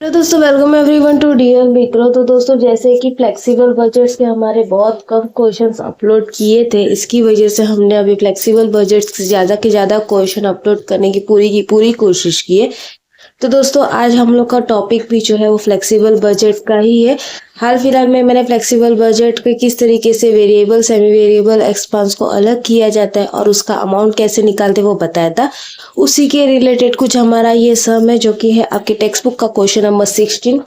तो दोस्तों welcome everyone to DL Micro. तो दोस्तों जैसे कि फ्लेक्सिबल बजट्स के हमारे बहुत कम क्वेश्चंस अपलोड किए थे, इसकी वजह से हमने अभी फ्लेक्सिबल बजट्स से ज़्यादा के ज़्यादा क्वेश्चन अपलोड करने की पूरी कोशिश की है। तो दोस्तों आज हम लोग का टॉपिक भी जो है वो फ्लेक्सिबल बजट का ही है। हाल फिलहाल में मैंने फ्लेक्सिबल बजट के किस तरीके से वेरिएबल सेमी वेरिएबल एक्सपेंस को अलग किया जाता है और उसका अमाउंट कैसे निकालते वो बताया था। उसी के रिलेटेड कुछ हमारा ये सम है जो कि है आपके टेक्स्ट बुक का क्वेश्चन नंबर 16।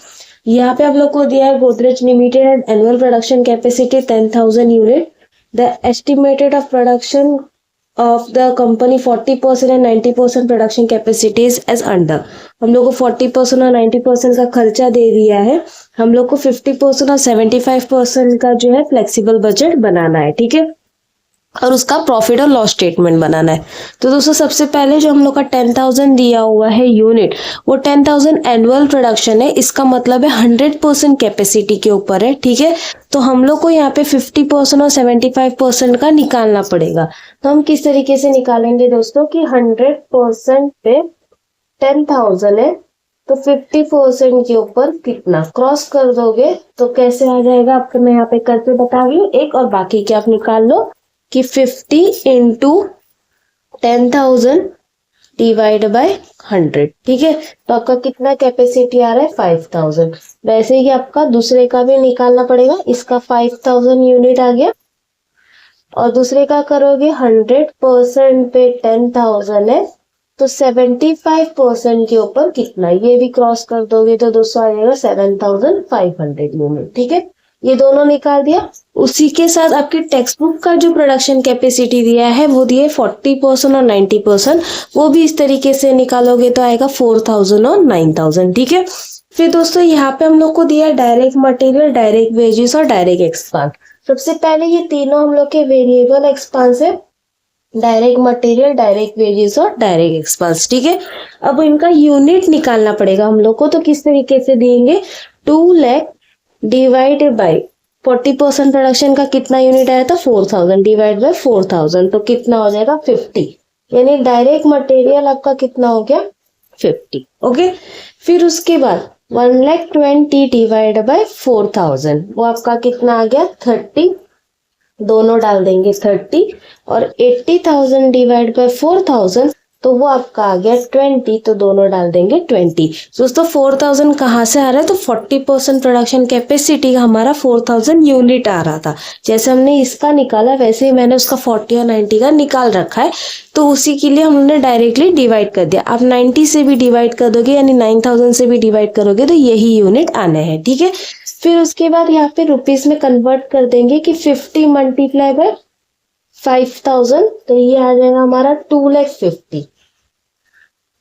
यहाँ पे आप लोग को दिया है Godrej limited annual production capacity 10,000 unit. The estimated of production of the company 40% and 90% production capacities as under. हम लोग को 40% और 90% का खर्चा दे दिया है, हम लोग को 50% और 75% का जो है फ्लेक्सिबल बजट बनाना है, ठीक है, और उसका प्रॉफिट और लॉस स्टेटमेंट बनाना है। तो दोस्तों सबसे पहले जो हम लोग का 10,000 दिया हुआ है यूनिट, वो 10,000 एनुअल प्रोडक्शन है, इसका मतलब है 100% कैपेसिटी के ऊपर है, ठीक है। तो हम लोग को यहाँ पे 50% और 75% का निकालना पड़ेगा। तो हम किस तरीके से निकालेंगे दोस्तों कि 100% पे 10,000 है, तो 50% के ऊपर कितना क्रॉस कर दोगे तो कैसे आ जाएगा आपके, मैं यहाँ पे करके बता रही हूँ एक, और बाकी के आप निकाल लो कि 50 इंटू 10,000 डिवाइड बाय 100, ठीक है। तो आपका कितना कैपेसिटी आ रहा है 5,000। वैसे ही आपका दूसरे का भी निकालना पड़ेगा, इसका 5,000 यूनिट आ गया, और दूसरे का करोगे 100% पे 10,000 है, तो 75% के ऊपर कितना, ये भी क्रॉस कर दोगे तो दोस्तों आ जाएगा 7,500 यूनिट, ठीक है। ये दोनों निकाल दिया। उसी के साथ आपकी टेक्स्ट बुक का जो प्रोडक्शन कैपेसिटी दिया है वो दिया 40% और 90%, वो भी इस तरीके से निकालोगे तो आएगा 4,000 और 9,000, ठीक है। फिर दोस्तों यहाँ पे हम लोग को दिया डायरेक्ट मटेरियल, डायरेक्ट वेजेस और डायरेक्ट एक्सपेंस। सबसे पहले ये तीनों हम लोग के वेरिएबल एक्सपेंस है, डायरेक्ट मटेरियल, डायरेक्ट वेजेस और डायरेक्ट एक्सपेंस, ठीक है। अब इनका यूनिट निकालना पड़ेगा हम लोग को, तो किस तरीके से देंगे, 2 लाख डिवाइड बाय 40% प्रोडक्शन का कितना यूनिट आया था 4,000 डिवाइड बाय 4,000, तो कितना हो जाएगा 50, यानी डायरेक्ट मटेरियल आपका कितना हो गया 50, ओके। फिर उसके बाद 1,20,000 डिवाइड बाय 4,000, वो आपका कितना आ गया 30, दोनों डाल देंगे 30, और 80,000 डिवाइड बाय 4,000, तो वो आपका आ गया 20, तो दोनों डाल देंगे 20। दोस्तों 4,000 कहाँ से आ रहा है, तो 40% प्रोडक्शन कैपेसिटी का हमारा 4,000 यूनिट आ रहा था। जैसे हमने इसका निकाला वैसे ही मैंने उसका 40 और 90 का निकाल रखा है, तो उसी के लिए हमने डायरेक्टली डिवाइड कर दिया। आप 90 से भी डिवाइड कर दोगे यानी 9,000 से भी डिवाइड करोगे तो यही यूनिट आने हैं, ठीक है। फिर उसके बाद यहाँ पे रुपीज में कन्वर्ट कर देंगे कि 50 मल्टीप्लाई बाय 5,000, तो ये आ जाएगा हमारा 2,50,000।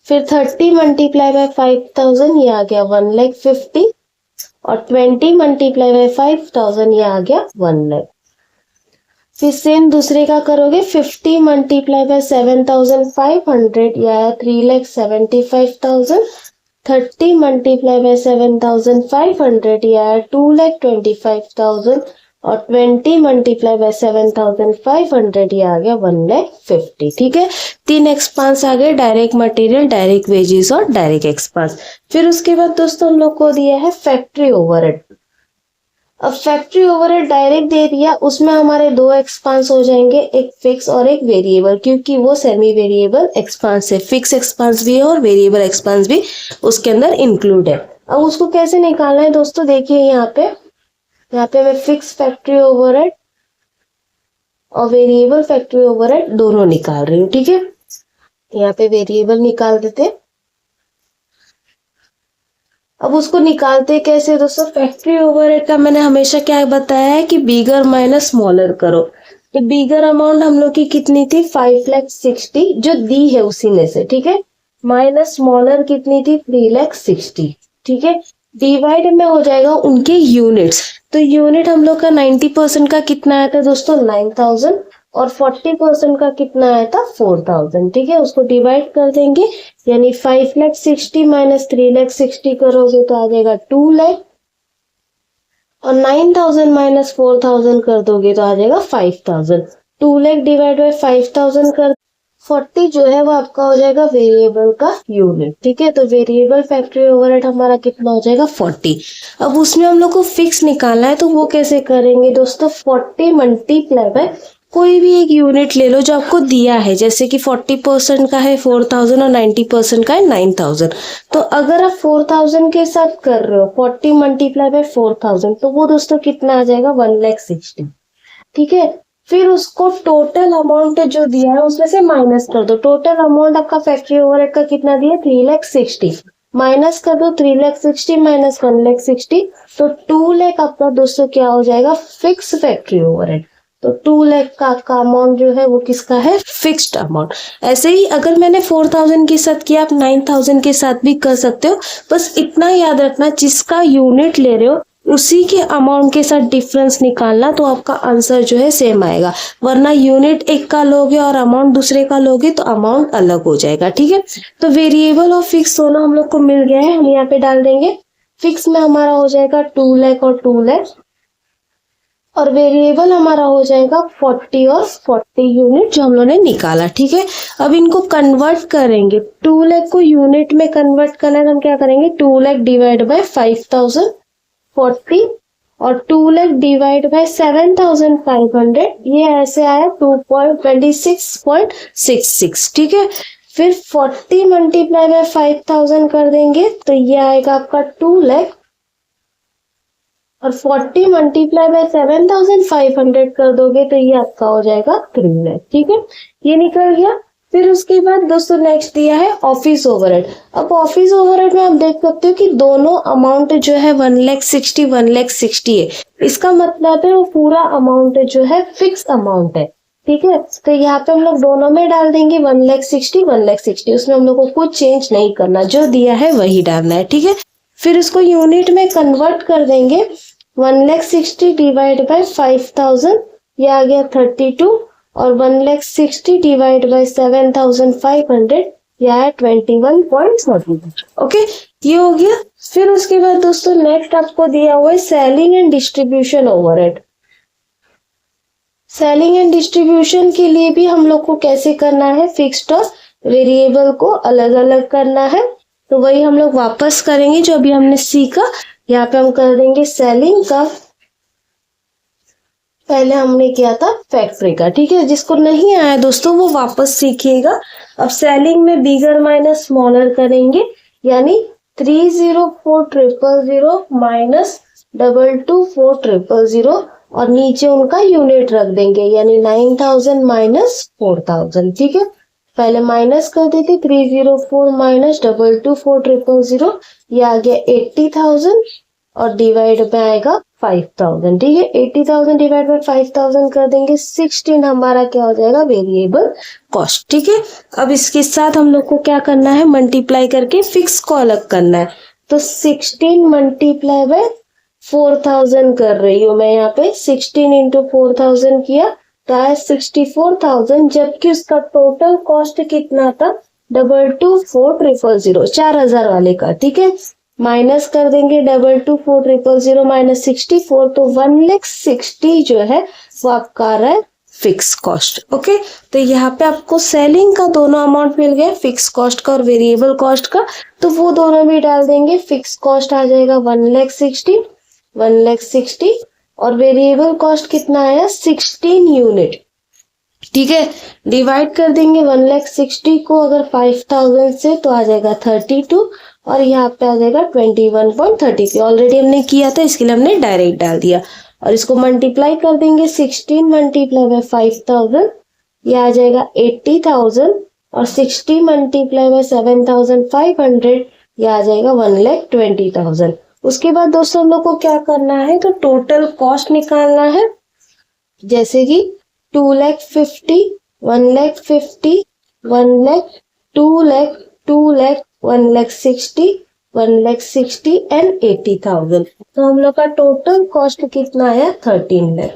फिर 30 मल्टीप्लाई बाय 5,000, ये आ गया 1,50,000, और 20 मल्टीप्लाई बाय 5,000, ये आ गया 1,00,000। फिर सेम दूसरे का करोगे, 50 मल्टीप्लाई बाय 7,500, या 3,75,000, 30 मल्टीप्लाई बाय 7,500, या 2,25,000, और 20 मल्टीप्लाई बाय 7,500, ये आ गया 1,50,000, ठीक है। 3 एक्सपेंस आ गए, डायरेक्ट मटेरियल, डायरेक्ट वेजेस और डायरेक्ट एक्सपेंस। फिर उसके बाद दोस्तों हम लोग को दिया है फैक्ट्री ओवरहेड। अब फैक्ट्री ओवरहेड डायरेक्ट दे दिया, उसमें हमारे 2 एक्सपेंस हो जाएंगे, एक फिक्स और एक वेरिएबल, क्योंकि वो सेमी वेरिएबल एक्सपेंस है, फिक्स एक्सपेंस भी है और वेरिएबल एक्सपेंस भी उसके अंदर इंक्लूड है। अब उसको कैसे निकालना है दोस्तों, देखिए यहाँ पे मैं फिक्स फैक्ट्री ओवरहेड और वेरिएबल फैक्ट्री ओवरहेड दोनों निकाल रही हूँ, ठीक है। यहाँ पे वेरिएबल निकाल देते हैं। अब उसको निकालते कैसे दोस्तों, फैक्ट्री ओवरहेड का मैंने हमेशा क्या बताया है कि बिगर माइनस स्मॉलर करो। तो बिगर अमाउंट हम लोग की कितनी थी 5,60,000 जो दी है उसी में से, ठीक है, माइनस स्मॉलर कितनी थी 3,60,000, ठीक है। डिवाइड में हो जाएगा उनके यूनिट्स, तो यूनिट हम लोग का 90% का कितना आया था दोस्तों 9,000, और 40% का कितना आया था 4,000, ठीक है। उसको डिवाइड कर देंगे, यानी 5,60,000 माइनस 3,60,000 करोगे तो आ जाएगा 2,00,000, और 9,000 माइनस 4,000 कर दोगे तो आ जाएगा 5,000। 2,00,000 डिवाइड बाय 5,000 कर 40 जो है वो आपका हो जाएगा वेरिएबल का यूनिट, ठीक है। तो वेरिएबल फैक्ट्री ओवरहेड हमारा कितना हो जाएगा 40। अब उसमें हम लोग को फिक्स निकालना है, तो वो कैसे करेंगे दोस्तों, 40 मल्टीप्लाई बाय कोई भी एक यूनिट ले लो जो आपको दिया है, जैसे कि 40% का है 4000 और 90% का है 9000। तो अगर आप 4000 के साथ कर रहे हो 40 मल्टीप्लाई बाय 4000, तो वो दोस्तों कितना आ जाएगा 1,60,000, ठीक है। फिर उसको टोटल अमाउंट जो दिया है उसमें से माइनस कर दो। टोटल अमाउंट आपका फैक्ट्री ओवरहेड का कितना दिया, 3,60,000, माइनस कर दो 3,60,000 माइनस 1,60,000, तो 2 लाख आपका दोस्तों क्या हो जाएगा, फिक्स फैक्ट्री ओवरहेड। तो 2 लाख का आपका अमाउंट जो है वो किसका है, फिक्स्ड अमाउंट। ऐसे ही अगर मैंने 4000 के साथ किया, आप 9000 के साथ भी कर सकते हो। बस इतना याद रखना, जिसका यूनिट ले रहे हो उसी के अमाउंट के साथ डिफरेंस निकालना, तो आपका आंसर जो है सेम आएगा। वरना यूनिट एक का लोगे और अमाउंट दूसरे का लोगे तो अमाउंट अलग हो जाएगा, ठीक है। तो वेरिएबल और फिक्स दोनों हम लोग को मिल गया है, हम यहाँ पे डाल देंगे। फिक्स में हमारा हो जाएगा 2 लाख और 2 लाख, और वेरिएबल हमारा हो जाएगा 40 और 40 यूनिट जो हम लोगों ने निकाला, ठीक है। अब इनको कन्वर्ट करेंगे, 2 लाख को यूनिट में कन्वर्ट करना है, हम क्या करेंगे, 2 लाख डिवाइड बाय 5040 और 2 लाख डिवाइड बाय 7500, ये ऐसे आया 2.26.66, ठीक है। फिर 40 मल्टीप्लाई बाय 5000 कर देंगे तो ये आएगा आपका 2 लाख, और 40 मल्टीप्लाई बाय 7500 कर दोगे तो ये आपका हो जाएगा 3 लाख, ठीक है। ये निकल गया। फिर उसके बाद दोस्तों नेक्स्ट दिया है ऑफिस ओवरहेड। अब ऑफिस ओवरहेड में आप देख सकते हो कि दोनों अमाउंट जो है 1,60,000 है। इसका मतलब है वो पूरा अमाउंट जो है फिक्स अमाउंट है, ठीक है। तो यहाँ पे हम लोग दोनों में डाल देंगे 1,60,000, उसमें हम लोग को कुछ चेंज नहीं करना, जो दिया है वही डालना है, ठीक है। फिर इसको यूनिट में कन्वर्ट कर देंगे, 1,60,000 डिवाइड बाय 5000, ये आ गया 32, और 1,60,000 डिवाइड बाय 7500, यह है 21.40, ओके, ये हो गया। फिर उसके बाद दोस्तों नेक्स्ट आपको दिया हुआ है selling and distribution overhead. Selling and distribution के लिए भी हम लोग को कैसे करना है, फिक्स्ड और वेरिएबल को अलग अलग करना है। तो वही हम लोग वापस करेंगे जो अभी हमने सीखा। यहाँ पे हम कर देंगे सेलिंग का, पहले हमने किया था फैक्ट्री का, ठीक है। जिसको नहीं आया दोस्तों वो वापस सीखिएगा। अब सेलिंग में बिगर माइनस स्मॉलर करेंगे, यानी 304,000 माइनस 224,000, और नीचे उनका यूनिट रख देंगे, यानी 9,000 माइनस 4,000, ठीक है। पहले माइनस कर देते, 304 माइनस 224,000, ये आ गया 80,000, और डिवाइड में आएगा 5,000, ठीक है। 80,000 डिवाइड बाय 5,000 कर देंगे, 16 हमारा क्या हो जाएगा, वेरिएबल कॉस्ट, ठीक है। अब इसके साथ हम लोग को क्या करना है, मल्टीप्लाई करके फिक्स को अलग करना है। तो 16 मल्टीप्लाई बाय 4,000 कर रही हूँ मैं यहाँ पे, 16 इंटू 4,000 किया तो आया 64,000, जबकि उसका टोटल कॉस्ट कितना था, 224,000, 4,000 वाले का, ठीक है। माइनस कर देंगे 224,000 माइनस 64, तो 1,60,000 जो है वो आपका आ रहा है फिक्स कॉस्ट, ओके। तो यहाँ पे आपको सेलिंग का दोनों अमाउंट मिल गया, फिक्स कॉस्ट का और वेरिएबल कॉस्ट का, तो वो दोनों भी डाल देंगे। फिक्स कॉस्ट आ जाएगा 1,60,000 और वेरिएबल कॉस्ट कितना आया, 16 यूनिट, ठीक है। डिवाइड कर देंगे 1,60,000 को अगर 5,000 से, तो आ जाएगा 32, और यहाँ पे आ जाएगा 21.33। ऑलरेडी हमने किया था इसके लिए हमने डायरेक्ट डाल दिया। और इसको मल्टीप्लाई कर देंगे, 16 मल्टीप्लाई बाय 5,000, ये आ जाएगा 80,000, और 60 मल्टीप्लाई बाय 7,500, ये आ जाएगा 1,20,000। उसके बाद दोस्तों हम लोग को क्या करना है, तो टोटल कॉस्ट निकालना है, जैसे कि 2,50,000, 1,50,000, 1 लाख, 2 लाख, 2 लाख, 1,60,000, 1,60,000 एंड 80,000। तो हम लोग का टोटल कॉस्ट कितना आया, 13 लाख,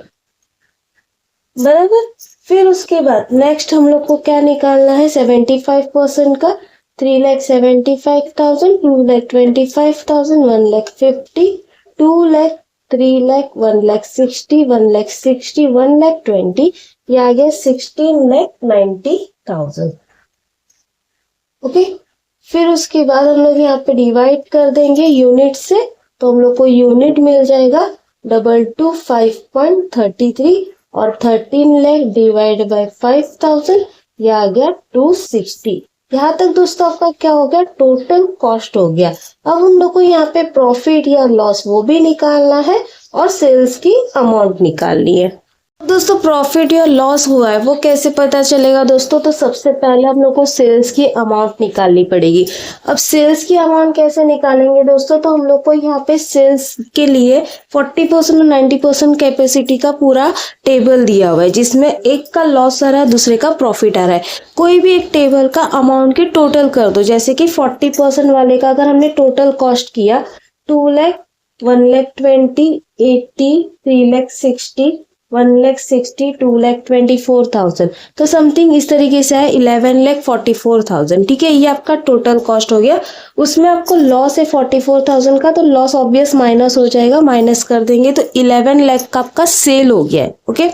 बराबर। फिर उसके बाद नेक्स्ट हम लोग को क्या निकालना है, 75% का, 3,75,000, 2,25,000, 1,50,000, 2 लाख, 3 लाख, 1,60,000, 1,60,000, 1,20,000, ये आ गया 16,90,000। ओके, फिर उसके बाद हम लोग यहाँ पे डिवाइड कर देंगे यूनिट से, तो हम लोग को यूनिट मिल जाएगा 225.33 और 13 लाख डिवाइड बाय 5,000, ये आ गया 260। यहाँ तक दोस्तों आपका क्या हो गया, टोटल कॉस्ट हो गया। अब हम लोग को यहाँ पे प्रॉफिट या लॉस वो भी निकालना है और सेल्स की अमाउंट निकालनी है। दोस्तों प्रॉफिट या लॉस हुआ है वो कैसे पता चलेगा दोस्तों, तो सबसे पहले हम लोग को सेल्स की अमाउंट निकालनी पड़ेगी। अब सेल्स की अमाउंट कैसे निकालेंगे दोस्तों, तो हम लोग को यहाँ पे सेल्स के लिए 40% और 90% कैपेसिटी का पूरा टेबल दिया हुआ है, जिसमें एक का लॉस आ रहा है, दूसरे का प्रॉफिट आ रहा है। कोई भी एक टेबल का अमाउंट की टोटल कर दो, जैसे कि 40% वाले का अगर हमने टोटल कॉस्ट किया 2 लाख, 1 लाख 20, 80, 3 लाख 60, 1 लाख 60, 2 लाख 24,000, तो समथिंग इस तरीके से है 11 लाख 44,000। ठीक है, ये आपका टोटल कॉस्ट हो गया। उसमें आपको लॉस है 44,000 का, तो लॉस ऑब्वियस माइनस हो जाएगा, माइनस कर देंगे तो 11 लाख का आपका सेल हो गया है। ओके,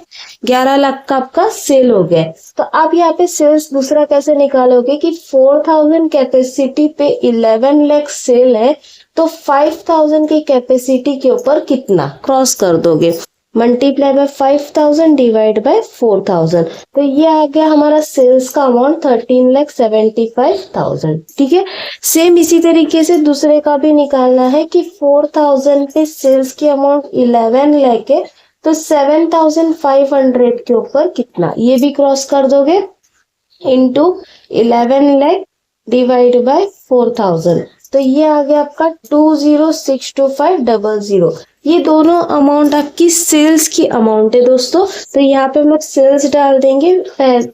11 लाख का आपका सेल हो गया है। तो आप यहाँ पे सेल्स दूसरा कैसे निकालोगे कि 4,000 कैपेसिटी पे 11 लाख सेल है, तो 5,000 की कैपेसिटी के ऊपर कितना क्रॉस कर दोगे, मल्टीप्लाई बाय 5,000 डिवाइड बाय 4,000, तो ये आ गया हमारा सेल्स का अमाउंट 13,75,000। ठीक है, सेम इसी तरीके से दूसरे का भी निकालना है कि 4,000 पे सेल्स की अमाउंट 11 लाख है, तो 7,500 के ऊपर कितना, ये भी क्रॉस कर दोगे इंटू 11 लाख डिवाइड बाय 4,000, तो ये आ गया आपका 2062500। ये दोनों अमाउंट आपकी सेल्स की अमाउंट है दोस्तों। तो यहाँ पे हम लोग सेल्स डाल देंगे,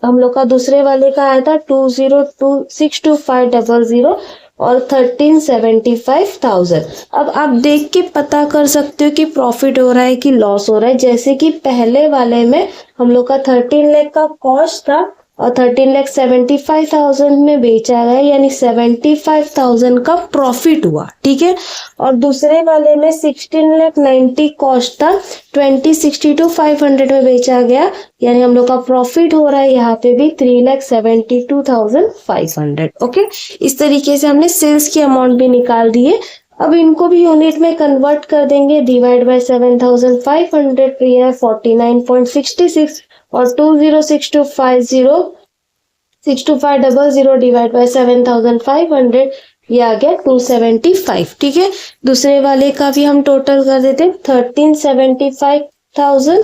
हम लोग का दूसरे वाले का आया था 2062500 और 13,75,000। अब आप देख के पता कर सकते हो कि प्रॉफिट हो रहा है कि लॉस हो रहा है। जैसे कि पहले वाले में हम लोग का 13 लाख का कॉस्ट था और 13,75,000 में बेचा गया, यानी 75,000 का प्रॉफिट हुआ। ठीक है, और दूसरे वाले में 16,90,000 कॉस्ट था, 20,62,500 में बेचा गया, यानी हम लोग का प्रॉफिट हो रहा है यहाँ पे भी 3,72,500। ओके, इस तरीके से हमने सेल्स की अमाउंट भी निकाल दी है। अब इनको भी यूनिट में कन्वर्ट कर देंगे, डिवाइड बाय 7,500, तो यह 49.66 और 2062500 डिवाइड बाय 7,500, ये आ गया 275। ठीक है, दूसरे वाले का भी हम टोटल कर देते हैं, 13,75,000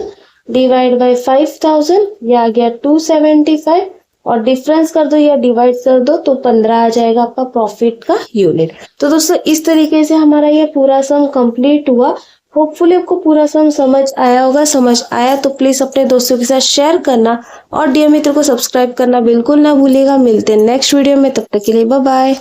डिवाइड बाय 5,000, ये आ गया 275, और डिफरेंस कर दो या डिवाइड कर दो तो 15 आ जाएगा आपका प्रॉफिट का यूनिट। तो दोस्तों इस तरीके से हमारा ये पूरा सम कंप्लीट हुआ। होपफुली आपको पूरा सम समझ आया होगा। समझ आया तो प्लीज अपने दोस्तों के साथ शेयर करना और डियर मित्र को सब्सक्राइब करना बिल्कुल ना भूलिएगा। मिलते हैं नेक्स्ट वीडियो में, तब तक के लिए बाय बाय।